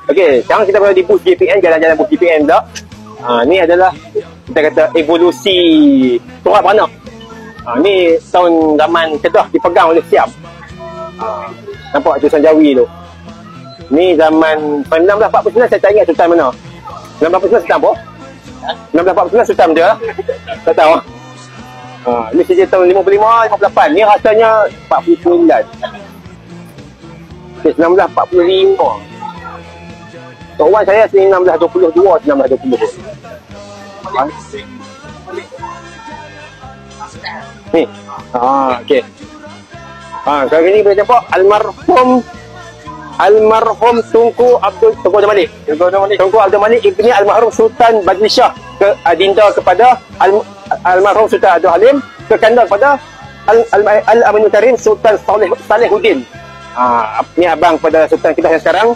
Okey, sekarang kita berada di bus JPN, jalan-jalan bus JPN pula. Ni adalah kita kata evolusi Torak Beranak. Ni tahun zaman Kedah dipegang oleh Siam. Nampak tulisan Jawi tu. Ni zaman 1949, saya tak ingat sultan mana. 1949 sultan apa? 1949 sultan dia lah. Tak tahu. Ni sejak tahun 55, 58. Ni rasanya 49. Okay, 1945. Tok Wan saya 1922, 1920. Ni. Okey. Kali ni boleh nampak almarhum Tunku Abdul Malik. Tunku Abdul Malik ibni almarhum Sultan Badlishah ke adinda kepada almarhum Sultan Abdul Halim, kekanda kepada Al-Aminul Karim Sultan Salehuddin. Ni abang pada Sultan Kedah yang sekarang.